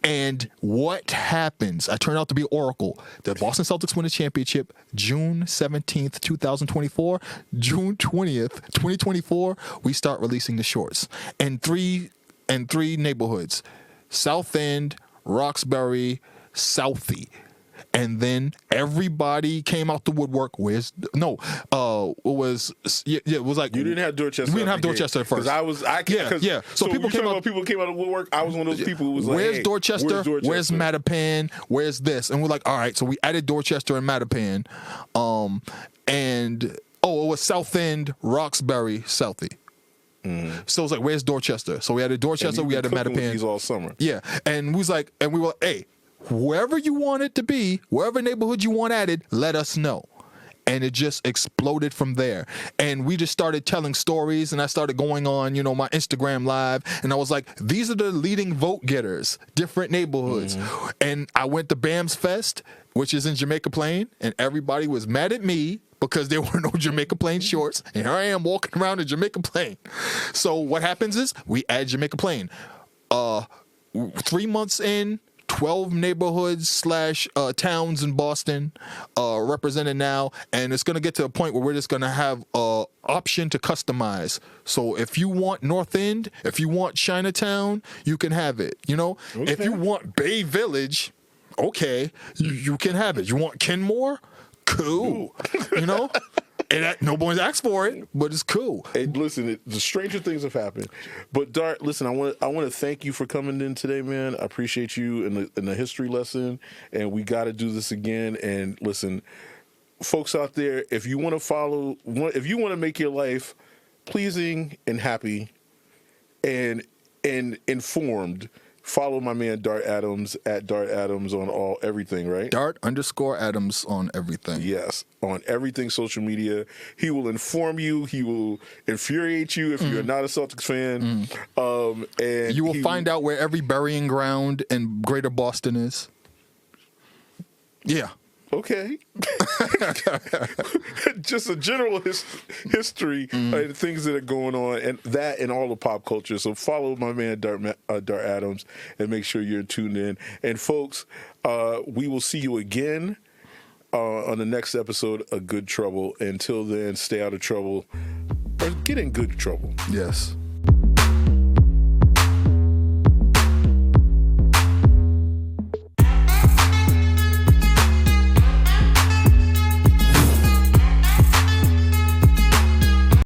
And what happens? I turned out to be Oracle. The Boston Celtics win the championship June 17th, 2024. June 20th, 2024, we start releasing the shorts. And three neighborhoods: South End, Roxbury, Southie. And then everybody came out the woodwork. It was like, you didn't have Dorchester. We didn't have Dorchester at first. So people came out. People came out of the woodwork. I was one of those people who was like, where's hey, Dorchester? Where's Mattapan? Where's this? And we're like, all right. So we added Dorchester and Mattapan. It was South End, Roxbury, Southie. So it was like, where's Dorchester? So we added Dorchester. We added Mattapan. These all summer. Yeah, and we were like, hey, wherever you want it to be, wherever neighborhood you want added, let us know. And it just exploded from there. And we just started telling stories, and I started going on, my Instagram live, and I was like, these are the leading vote getters, different neighborhoods. And I went to BAM's Fest, which is in Jamaica Plain, and everybody was mad at me because there were no Jamaica Plain shorts, and here I am walking around in Jamaica Plain. So what happens is we add Jamaica Plain. 3 months in, 12 neighborhoods / towns in Boston represented now, and it's going to get to a point where we're just going to have an option to customize. So if you want North End, if you want Chinatown, you can have it. Okay. If you want Bay Village, okay, you can have it. You want Kenmore? Cool. And no one's asked for it, but it's cool. Hey, listen, the stranger things have happened. But Dart, listen, I want to thank you for coming in today, man. I appreciate you in the history lesson, and we got to do this again. And listen, folks out there, if you want to make your life pleasing and happy and informed, follow my man Dart Adams at Dart Adams on everything, right? Dart_Adams on everything. Yes, on everything social media. He will inform you. He will infuriate you if you're not a Celtics fan. And You will find out where every burying ground in Greater Boston is. Yeah. Okay. Just a general history of things that are going on, and that and all the pop culture. So follow my man Dart Adams and make sure you're tuned in. And folks, we will see you again on the next episode of Good Trouble. Until then, stay out of trouble or get in good trouble. Yes.